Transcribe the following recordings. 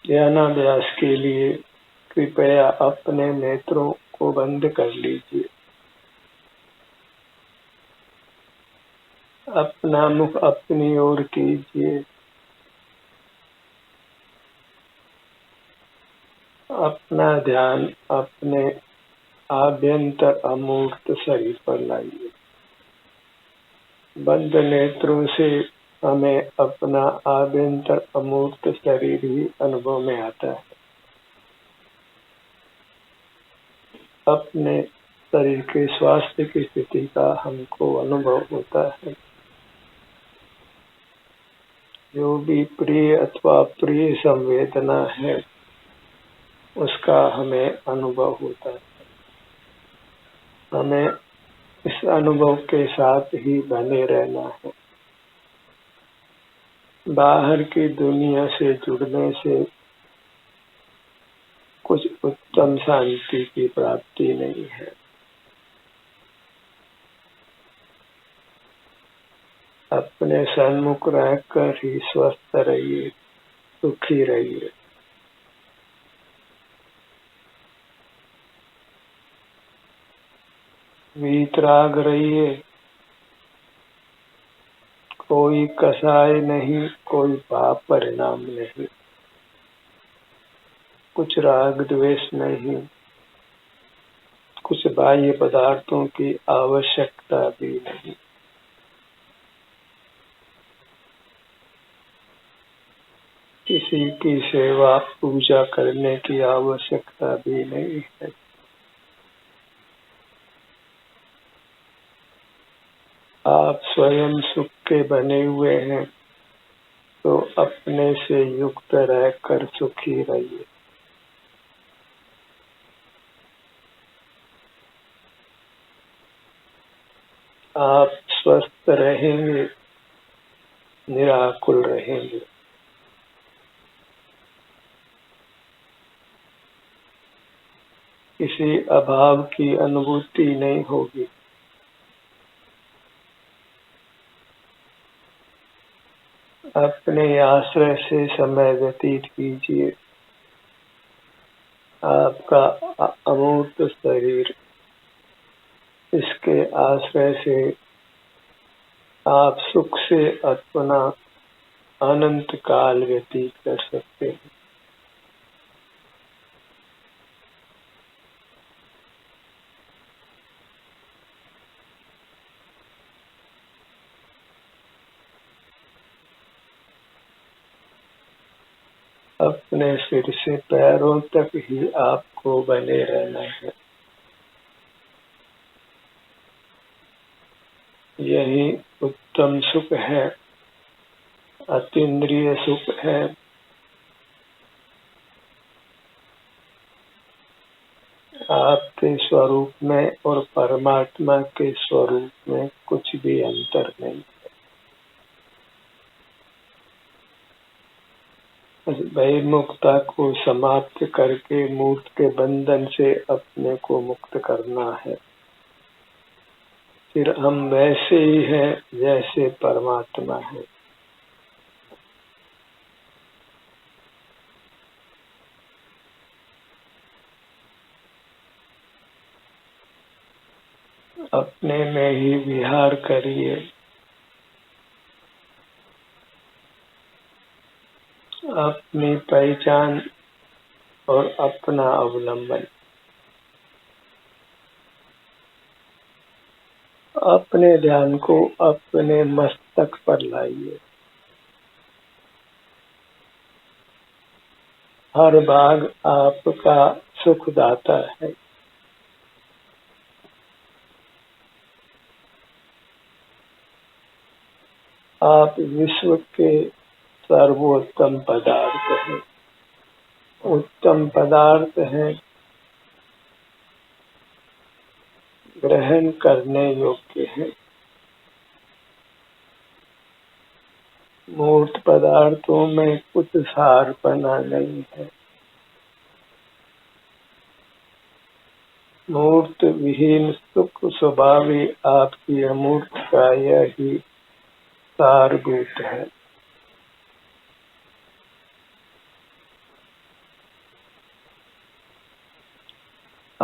ध्यानाभ्यास के लिए कृपया अपने नेत्रों को बंद कर लीजिए। अपना मुख अपनी ओर कीजिए। अपना ध्यान अपने आभ्यंतर अमूर्त शरीर पर लाइए। बंद नेत्रों से हमें अपना आभ्यंतर अमूर्त शरीर ही अनुभव में आता है। अपने शरीर के स्वास्थ्य की स्थिति का हमको अनुभव होता है। जो भी प्रिय अथवा अप्रिय संवेदना है उसका हमें अनुभव होता है। हमें इस अनुभव के साथ ही बने रहना है। बाहर की दुनिया से जुड़ने से कुछ उत्तम शांति की प्राप्ति नहीं है। अपने सन्मुख रहकर ही स्वस्थ रहिए, सुखी रहिए। वीतराग रहिए। कोई कसाय नहीं, कोई पाप परिणाम नहीं, कुछ राग द्वेष नहीं, कुछ बाह्य पदार्थों की आवश्यकता भी नहीं। किसी की सेवा पूजा करने की आवश्यकता भी नहीं है। आप स्वयं सुख के बने हुए हैं तो अपने से युक्त रहकर सुखी रहिए। आप स्वस्थ रहेंगे, निराकुल रहेंगे। किसी अभाव की अनुभूति नहीं होगी। अपने आश्रय से समय व्यतीत कीजिए। आपका अमूर्त शरीर, इसके आश्रय से आप सुख से अपना अनंत काल व्यतीत कर सकते हैं। अपने सिर से पैरों तक ही आपको बने रहना है। यही उत्तम सुख है, अतीन्द्रिय सुख है। आपके स्वरूप में और परमात्मा के स्वरूप में कुछ भी अंतर नहीं। भयमुक्ता को समाप्त करके मूर्त के बंधन से अपने को मुक्त करना है। फिर हम वैसे ही हैं जैसे परमात्मा है। अपने में ही विहार करिए। अपनी पहचान और अपना अवलंबन। अपने ध्यान को अपने मस्तक पर लाइए। हर भाग आपका सुखदाता है। आप विश्व के सर्वोत्तम पदार्थ हैं। उत्तम पदार्थ हैं, ग्रहण करने योग्य है। मूर्त पदार्थों में कुछ सारपना नहीं है। मूर्त विहीन सुख स्वभावी आपकी अमूर्त का यही सारभूत है।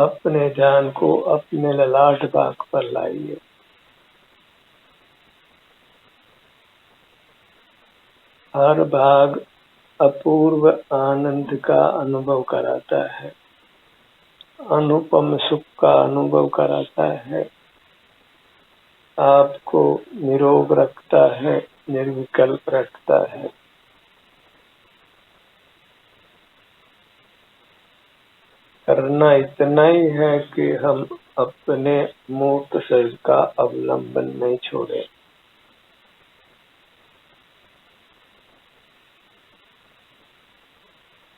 अपने ध्यान को अपने ललाट भाग पर लाइए। हर भाग अपूर्व आनंद का अनुभव कराता है, अनुपम सुख का अनुभव कराता है, आपको निरोग रखता है, निर्विकल्प रखता है। करना इतना ही है कि हम अपने मूर्त शरीर का अवलंबन नहीं छोड़े।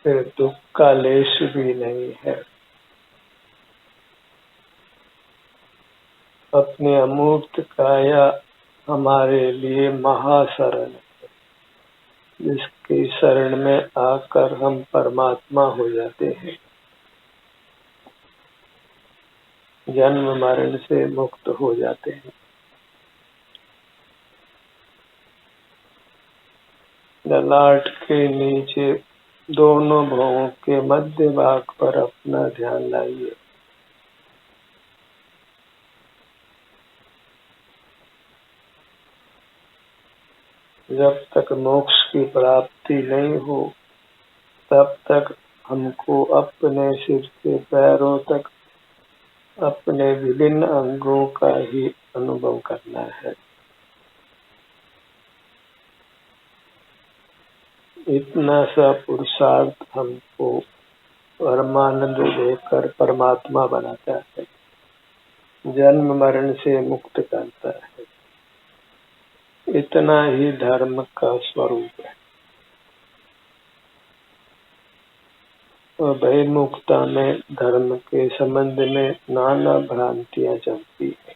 फिर दुख का लेश भी नहीं है। अपने अमूर्त काया हमारे लिए महाशरण है, जिसकी शरण में आकर हम परमात्मा हो जाते हैं, जन्म मरण से मुक्त हो जाते हैं। ललाट के नीचे दोनों भवों के मध्य भाग पर अपना ध्यान लाइए। जब तक मोक्ष की प्राप्ति नहीं हो तब तक हमको अपने सिर से पैरों तक अपने विभिन्न अंगों का ही अनुभव करना है। इतना सा पुरुषार्थ हमको परमानंद देकर परमात्मा बनाता है, जन्म मरण से मुक्त करता है। इतना ही धर्म का स्वरूप है। और बहिर्मुखता में धर्म के संबंध में नाना भ्रांतियां चलती है।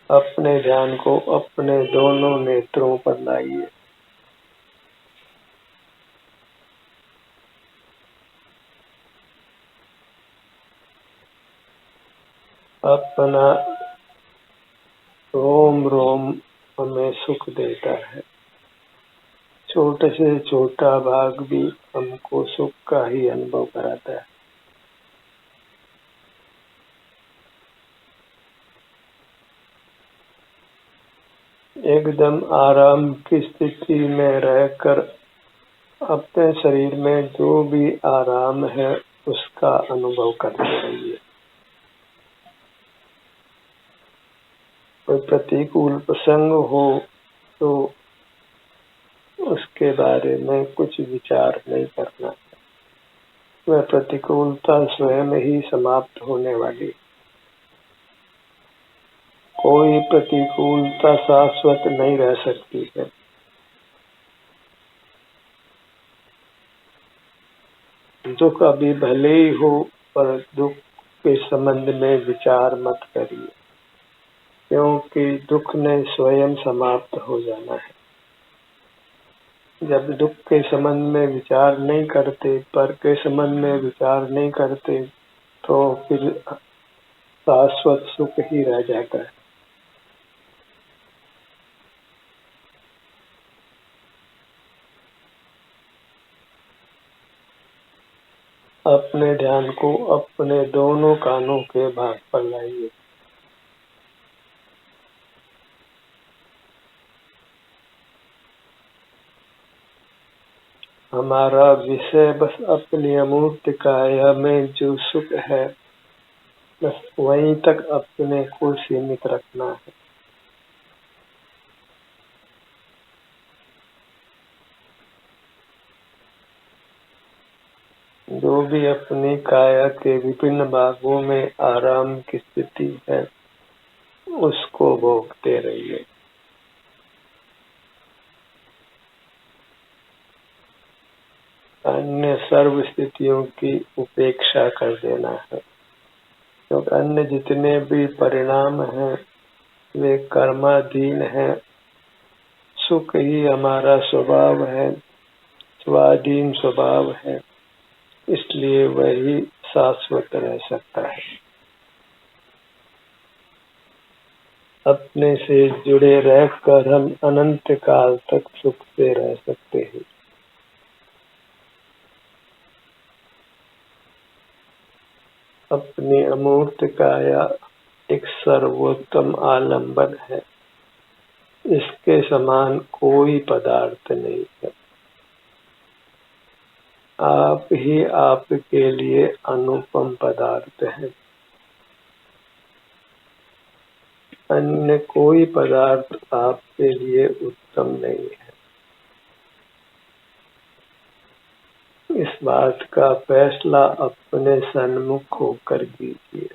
अपने ध्यान को अपने दोनों नेत्रों पर लाइए। अपना रोम रोम हमें सुख देता है। छोटे से छोटा भाग भी हमको सुख का ही अनुभव कराता है। एकदम आराम की स्थिति में रहकर अपने शरीर में जो भी आराम है उसका अनुभव करते रहिए। कोई प्रतिकूल प्रसंग हो तो उसके बारे में कुछ विचार नहीं करना। वह प्रतिकूलता स्वयं ही समाप्त होने वाली। कोई प्रतिकूलता शाश्वत नहीं रह सकती है। दुख अभी भले ही हो पर दुख के संबंध में विचार मत करिए, क्योंकि दुख ने स्वयं समाप्त हो जाना है। जब दुख के संबंध में विचार नहीं करते, पर के संबंध में विचार नहीं करते, तो फिर शाश्वत सुख ही रह जाता है। अपने ध्यान को अपने दोनों कानों के भाग पर लाइए। हमारा विषय बस अपनी अमूर्त काया में जो सुख है, बस वहीं तक अपने को सीमित रखना है। जो भी अपनी काया के विभिन्न भागों में आराम की स्थिति है उसको भोगते रहिए। अन्य सर्व स्थितियों की उपेक्षा कर देना है, क्योंकि अन्य जितने भी परिणाम हैं वे कर्माधीन हैं। सुख ही हमारा स्वभाव है, स्वाधीन स्वभाव है, इसलिए वही शाश्वत रह सकता है। अपने से जुड़े रहकर हम अनंत काल तक सुख से रह सकते हैं। अपनी अमूर्त काया एक सर्वोत्तम आलंबन है। इसके समान कोई पदार्थ नहीं है। आप ही आपके लिए अनुपम पदार्थ है। अन्य कोई पदार्थ आपके लिए उत्तम नहीं है। इस बात का फैसला अपने सन्मुख होकर कीजिए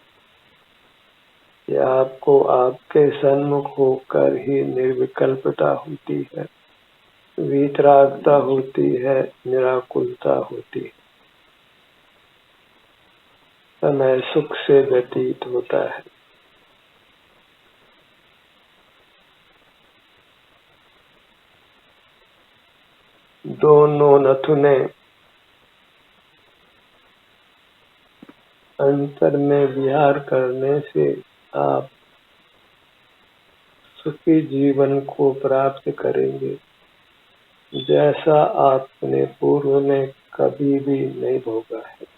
कि आपको आपके सन्मुख होकर ही निर्विकल्पता होती है, वीतरागता होती है, निराकुलता होती है। समय सुख से व्यतीत होता है। दोनों नथुने अंतर में विहार करने से आप सुखी जीवन को प्राप्त करेंगे, जैसा आपने पूर्व में कभी भी नहीं भोगा है।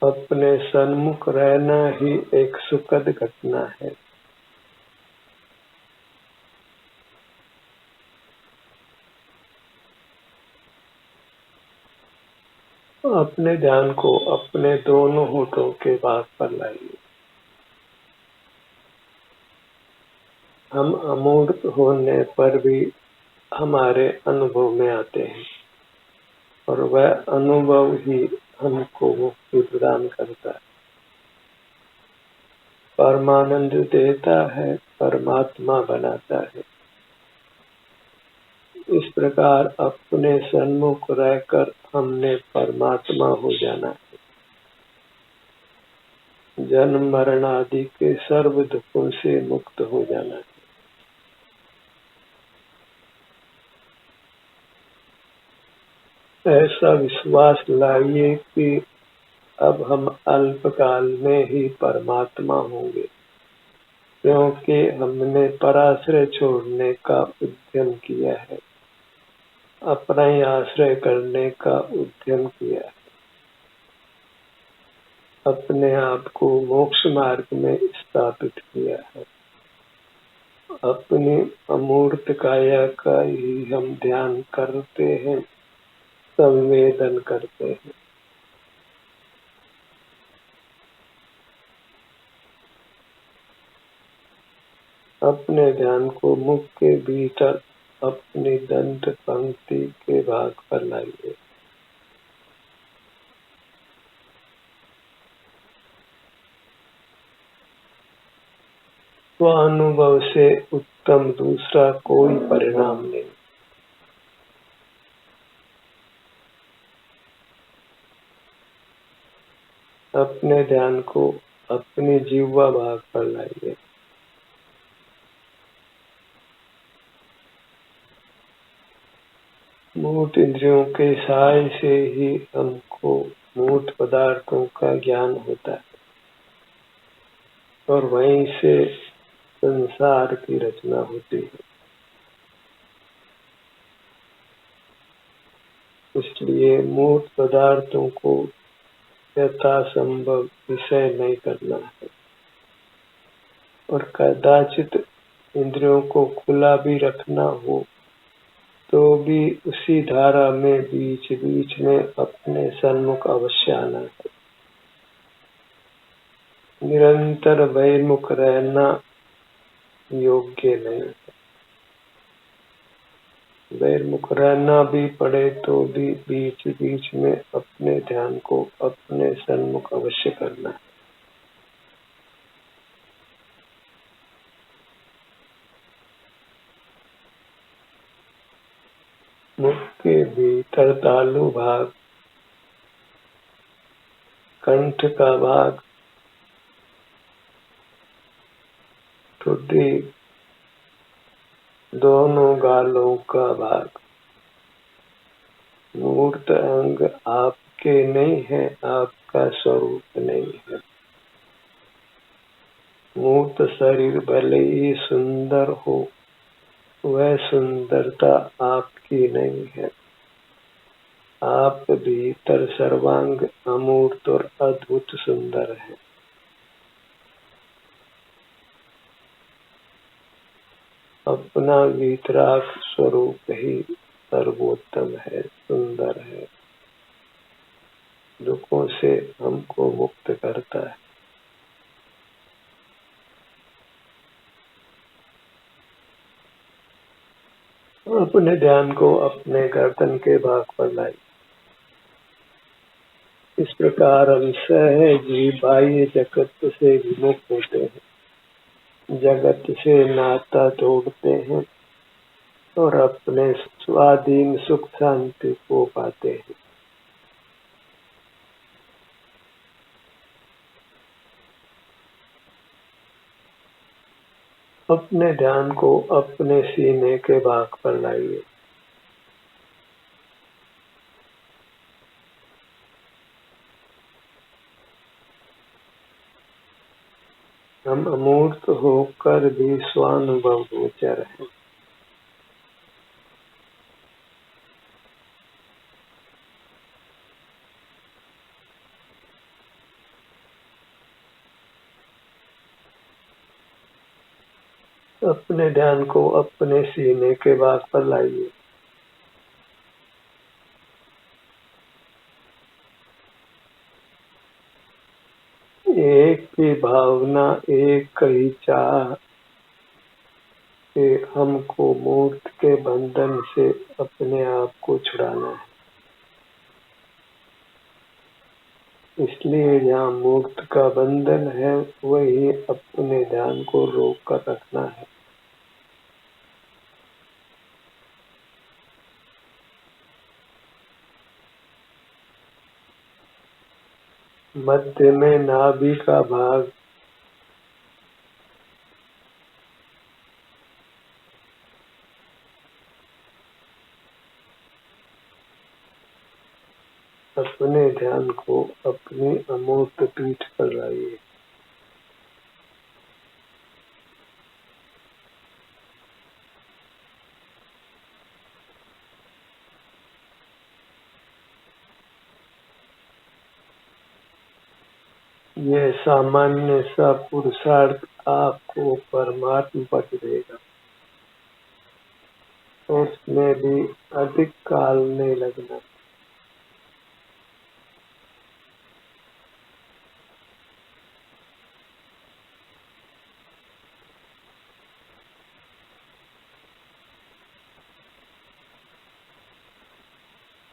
अपने सन्मुख रहना ही एक सुखद घटना है। अपने ध्यान को अपने दोनों होठों के भाग पर लाइए। हम अमूर्त होने पर भी हमारे अनुभव में आते हैं और वह अनुभव ही हमको मुक्ति प्रदान करता है, परमानंद देता है, परमात्मा बनाता है। इस प्रकार अपने सन्मुख रहकर हमने परमात्मा हो जाना है। जन्म मरण आदि के सर्व दुखों से मुक्त हो जाना है। ऐसा विश्वास लाइए कि अब हम अल्पकाल में ही परमात्मा होंगे, क्योंकि हमने पराश्रय छोड़ने का उद्यम किया है, अपना ही आश्रय करने का उद्यम किया है, अपने आप को मोक्ष मार्ग में स्थापित किया है। अपनी अमूर्त काया का ही हम ध्यान करते हैं, संवेदन करते हैं। अपने ध्यान को मुख के भीतर अपनी दंत पंक्ति के भाग पर लाइए। स्वानुभव से उत्तम दूसरा कोई परिणाम नहीं। अपने ध्यान को अपनी जीवा भाग पर लाइए। मूर्त इंद्रियों के सहाय से ही हमको मूर्त पदार्थों का ज्ञान होता है और वहीं से संसार की रचना होती है। इसलिए मूर्त पदार्थों को यथासंभव विषय नहीं करना है और कदाचित इंद्रियों को खुला भी रखना हो तो भी उसी धारा में बीच बीच में अपने सन्मुख अवश्य आना है। निरंतर बहिर्मुख रहना योग्य नहीं है। बहिर्मुख रहना भी पड़े तो भी बीच बीच में अपने ध्यान को अपने सन्मुख अवश्य करना है। मुख के भीतर तालु भाग, कंठ का भाग, ठुड्डी, दोनों गालों का भाग, मूर्त अंग आपके नहीं है, आपका स्वरूप नहीं है। मूर्त शरीर भले ही सुंदर हो, वह सुंदरता आपकी नहीं है। आप भीतर सर्वांग अमूर्त और अद्भुत सुंदर है। अपना वीतराग स्वरूप ही सर्वोत्तम है, सुंदर है, दुखों से हमको मुक्त करता है। अपने ध्यान को अपने गर्दन के भाग पर लाई। इस प्रकार हम सहज बाह्य जगत से विमुख होते हैं, जगत से नाता तोड़ते हैं और अपने स्वाधीन सुख शांति को पाते हैं। अपने ध्यान को अपने सीने के भाग पर लाइए। हम अमूर्त होकर भी स्वानुभव गोचर हैं। अपने ध्यान को अपने सीने के भाग पर लाइए। एक की भावना, एक ही चाह कि हमको मूर्त के बंधन से अपने आप को छुड़ाना है। इसलिए जहाँ मूर्त का बंधन है वही अपने ध्यान को रोक कर रखना है। मध्य में नाभि का भाग अपने ध्यान को अपनी अमूर्त पीठ पर लाइए। यह सामान्य सा पुरुषार्थ आपको परमात्मा पद देगा। उसमें भी अधिक काल नहीं लगना।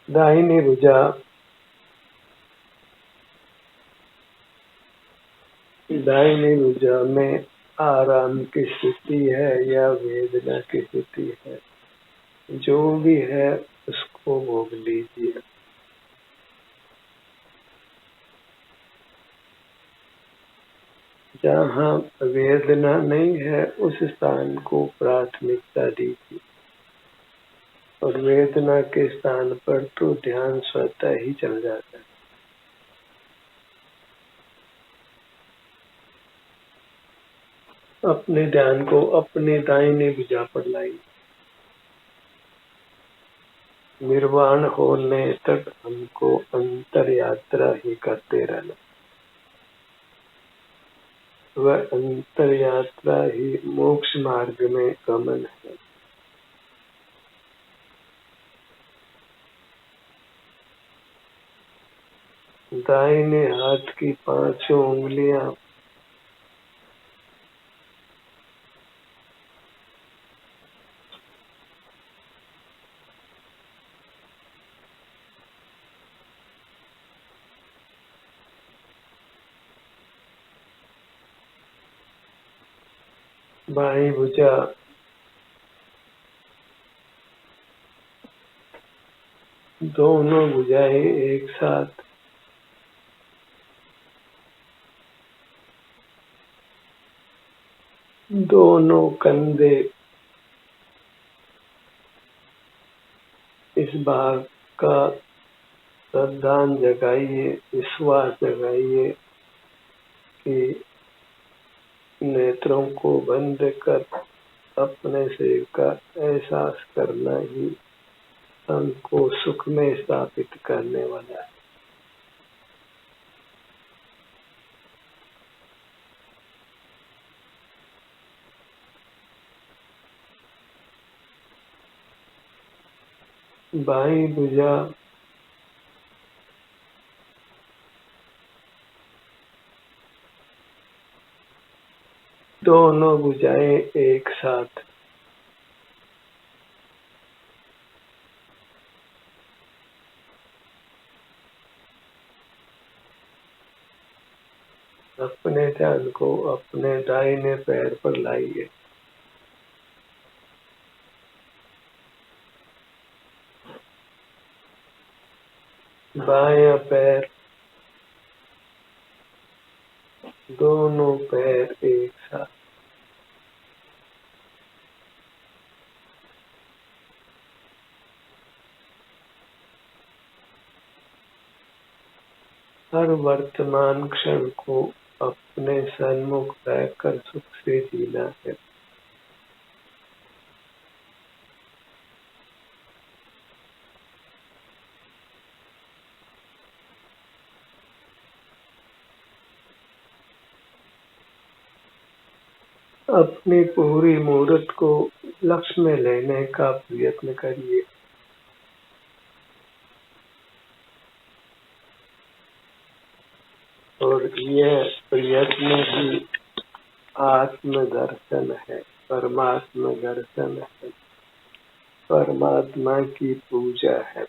दाहिनी भुजा में आराम की स्थिति है या वेदना की स्थिति है, जो भी है उसको भोग लीजिए। जहाँ वेदना नहीं है उस स्थान को प्राथमिकता दीजिए और वेदना के स्थान पर तो ध्यान स्वतः ही चल जाता है। अपने ध्यान को अपने दाहिने भुजा पर लाइए। निर्वाण होने तक हमको अंतर यात्रा ही करते रहना। वह अंतर यात्रा ही मोक्ष मार्ग में गमन है। दाहिने हाथ की 5 उंगलियां बाईं भुजा दोनों भुजाएं एक साथ दोनों कंधे इस भाग का श्रद्धान जगाइए, विश्वास जगाइए कि नेत्रों को बंद कर अपने से का एहसास करना ही हमको सुख में स्थापित करने वाला है। बाईं भुजा दोनों भुजाएं एक साथ अपने ध्यान को अपने दाहिने पैर पर लाइए। बायां पैर, दोनों पैर एक साथ, हर वर्तमान क्षण को अपने सन्मुख रहकर सुख से जीना है। अपनी पूरी मुहूर्त को लक्ष्य में लेने का प्रयत्न करिए। और यह प्रयत्न ही आत्मदर्शन है, परमात्मा दर्शन है, परमात्मा की पूजा है।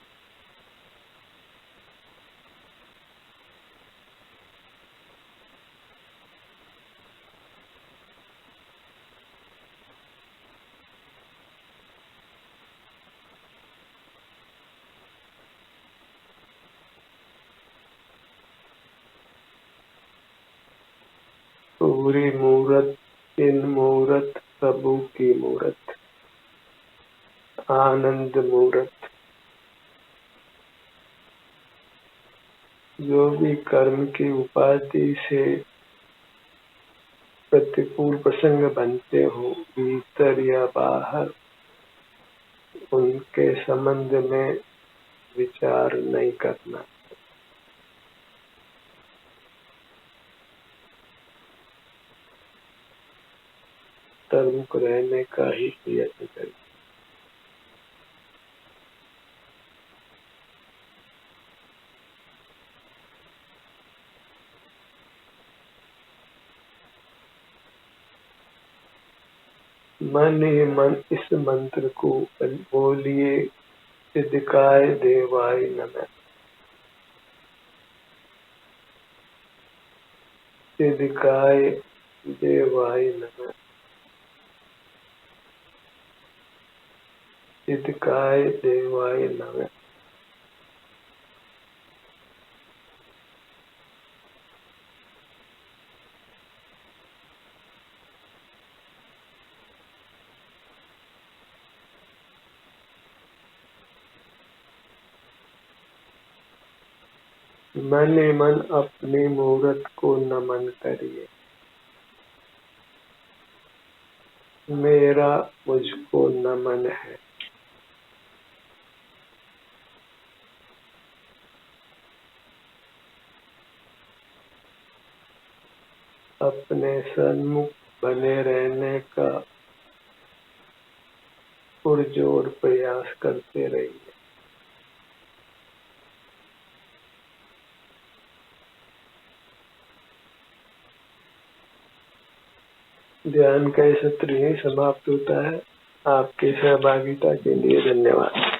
पूरी मूरत, इन मूरत प्रभु की मूरत, आनंद मूरत। जो भी कर्म की उपाधि से प्रतिकूल प्रसंग बनते हो, भीतर या बाहर, उनके संबंध में विचार नहीं करना। तर्मुख रहने का ही प्रयत्न करें। मन ही मन इस मंत्र को बोलिए, सिद्धिकाय देवाय नमः, सिद्धिकाय देवाय नमः, सिद्धिकाय देवाय नमः। मन ही मन अपनी मूरत को नमन करिए। मेरा मुझको नमन है। अपने सन्मुख बने रहने का पुरजोर प्रयास करते रहिए। ध्यान का सत्र यही समाप्त होता है। आपकी सहभागिता के लिए धन्यवाद।